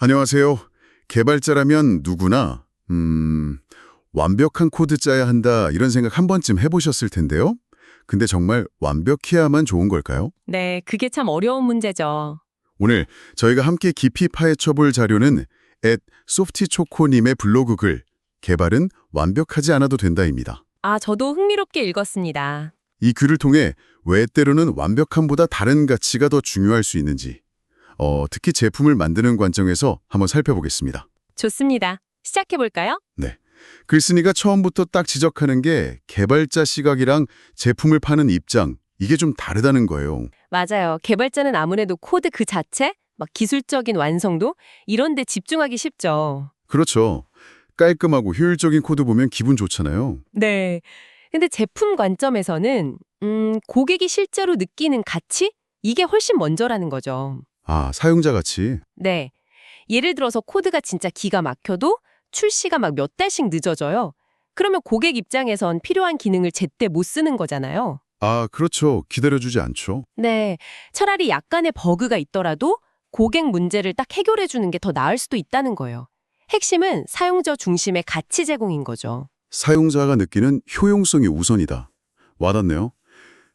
안녕하세요. 개발자라면 누구나 완벽한 코드 짜야 한다 이런 생각 한 번쯤 해보셨을 텐데요. 근데 정말 완벽해야만 좋은 걸까요? 네, 그게 참 어려운 문제죠. 오늘 저희가 함께 깊이 파헤쳐볼 자료는 소프티초코님의 블로그 글 개발은 완벽하지 않아도 된다입니다. 저도 흥미롭게 읽었습니다. 이 글을 통해 왜 때로는 완벽함보다 다른 가치가 더 중요할 수 있는지 특히 제품을 만드는 관점에서 한번 살펴보겠습니다. 좋습니다. 시작해볼까요? 네. 글쓴이가 처음부터 딱 지적하는 게 개발자 시각이랑 제품을 파는 입장, 이게 좀 다르다는 거예요. 맞아요. 개발자는 아무래도 코드 그 자체, 막 기술적인 완성도 이런 데 집중하기 쉽죠. 그렇죠. 깔끔하고 효율적인 코드 보면 기분 좋잖아요. 네. 근데 제품 관점에서는 고객이 실제로 느끼는 가치? 이게 훨씬 먼저라는 거죠. 아, 사용자 가치. 네. 예를 들어서 코드가 진짜 기가 막혀도 출시가 막 몇 달씩 늦어져요. 그러면 고객 입장에선 필요한 기능을 제때 못 쓰는 거잖아요. 아, 그렇죠. 기다려주지 않죠. 네. 차라리 약간의 버그가 있더라도 고객 문제를 딱 해결해 주는 게 더 나을 수도 있다는 거예요. 핵심은 사용자 중심의 가치 제공인 거죠. 사용자가 느끼는 효용성이 우선이다. 와닿네요.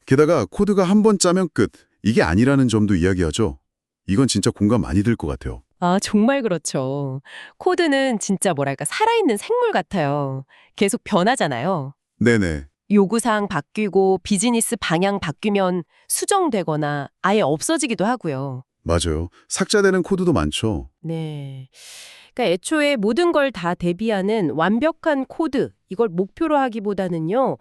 게다가 코드가 한 번 짜면 끝. 이게 아니라는 점도 이야기하죠. 이건 진짜 공감 많이 들 것 같아요. 정말 그렇죠. 코드는 진짜 뭐랄까 살아있는 생물 같아요. 계속 변하잖아요. 네네. 요구사항 바뀌고 비즈니스 방향 바뀌면 수정되거나 아예 없어지기도 하고요. 맞아요. 삭제되는 코드도 많죠. 네. 그러니까 애초에 모든 걸 다 대비하는 완벽한 코드, 이걸 목표로 하기보다는요,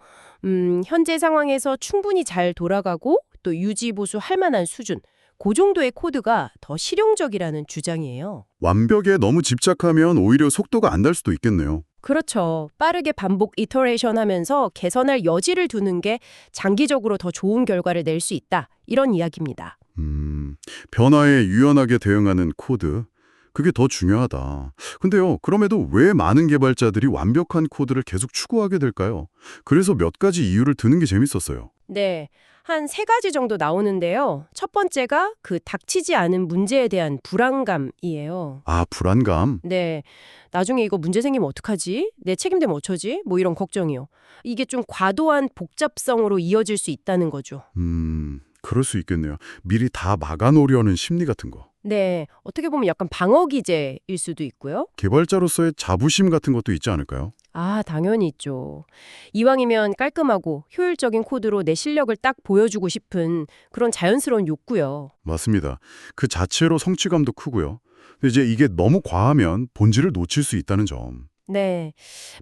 현재 상황에서 충분히 잘 돌아가고 또 유지 보수할 만한 수준, 그 정도의 코드가 더 실용적이라는 주장이에요. 완벽에 너무 집착하면 오히려 속도가 안 날 수도 있겠네요. 그렇죠. 빠르게 반복 이터레이션 하면서 개선할 여지를 두는 게 장기적으로 더 좋은 결과를 낼 수 있다. 이런 이야기입니다. 변화에 유연하게 대응하는 코드, 그게 더 중요하다. 근데요, 그럼에도 왜 많은 개발자들이 완벽한 코드를 계속 추구하게 될까요? 그래서 몇 가지 이유를 드는 게 재밌었어요. 네. 한 세 가지 정도 나오는데요. 첫 번째가 그 닥치지 않은 문제에 대한 불안감이에요. 아, 불안감? 네. 나중에 이거 문제 생기면 어떡하지? 내 책임되면 어쩌지? 뭐 이런 걱정이요. 이게 좀 과도한 복잡성으로 이어질 수 있다는 거죠. 그럴 수 있겠네요. 미리 다 막아놓으려는 심리 같은 거. 네. 어떻게 보면 약간 방어 기제일 수도 있고요. 개발자로서의 자부심 같은 것도 있지 않을까요? 당연히 있죠. 이왕이면 깔끔하고 효율적인 코드로 내 실력을 딱 보여주고 싶은 그런 자연스러운 욕구요. 맞습니다. 그 자체로 성취감도 크고요. 근데 이제 이게 너무 과하면 본질을 놓칠 수 있다는 점. 네.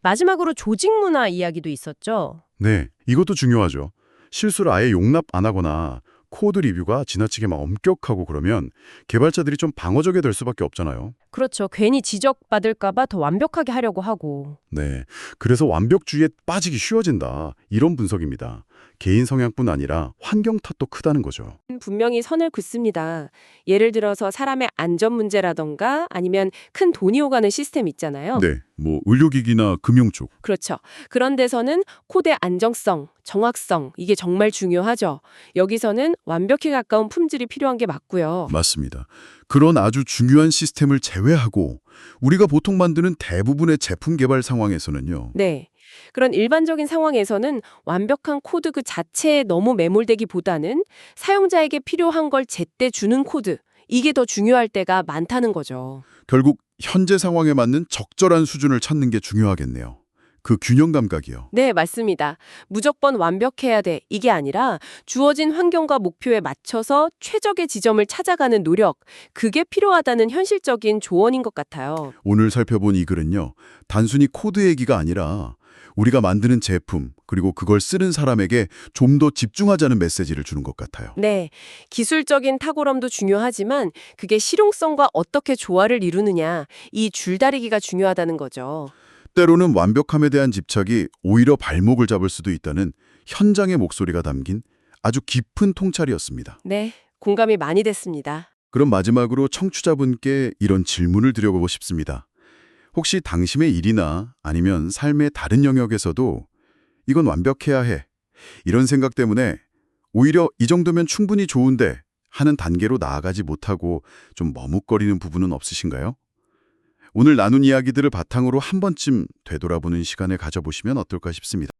마지막으로 조직 문화 이야기도 있었죠. 네, 이것도 중요하죠. 실수를 아예 용납 안 하거나 코드 리뷰가 지나치게 막 엄격하고 그러면 개발자들이 좀 방어적이 될 수밖에 없잖아요. 그렇죠. 괜히 지적받을까 봐 더 완벽하게 하려고 하고. 네, 그래서 완벽주의에 빠지기 쉬워진다. 이런 분석입니다. 개인 성향뿐 아니라 환경 탓도 크다는 거죠. 분명히 선을 긋습니다. 예를 들어서 사람의 안전 문제라던가 아니면 큰 돈이 오가는 시스템 있잖아요. 네, 뭐 의료기기나 금융 쪽. 그렇죠. 그런 데서는 코드의 안정성, 정확성, 이게 정말 중요하죠. 여기서는 완벽히 가까운 품질이 필요한 게 맞고요. 맞습니다. 그런 아주 중요한 시스템을 제외하고 우리가 보통 만드는 대부분의 제품 개발 상황에서는요. 네. 그런 일반적인 상황에서는 완벽한 코드 그 자체에 너무 매몰되기보다는 사용자에게 필요한 걸 제때 주는 코드, 이게 더 중요할 때가 많다는 거죠. 결국 현재 상황에 맞는 적절한 수준을 찾는 게 중요하겠네요. 그 균형 감각이요. 네, 맞습니다. 무조건 완벽해야 돼. 이게 아니라 주어진 환경과 목표에 맞춰서 최적의 지점을 찾아가는 노력, 그게 필요하다는 현실적인 조언인 것 같아요. 오늘 살펴본 이 글은요. 단순히 코드 얘기가 아니라 우리가 만드는 제품 그리고 그걸 쓰는 사람에게 좀 더 집중하자는 메시지를 주는 것 같아요. 네, 기술적인 탁월함도 중요하지만 그게 실용성과 어떻게 조화를 이루느냐, 이 줄다리기가 중요하다는 거죠. 때로는 완벽함에 대한 집착이 오히려 발목을 잡을 수도 있다는 현장의 목소리가 담긴 아주 깊은 통찰이었습니다. 네, 공감이 많이 됐습니다. 그럼 마지막으로 청취자분께 이런 질문을 드려보고 싶습니다. 혹시 당신의 일이나 아니면 삶의 다른 영역에서도 이건 완벽해야 해. 이런 생각 때문에 오히려 이 정도면 충분히 좋은데 하는 단계로 나아가지 못하고 좀 머뭇거리는 부분은 없으신가요? 오늘 나눈 이야기들을 바탕으로 한 번쯤 되돌아보는 시간을 가져보시면 어떨까 싶습니다.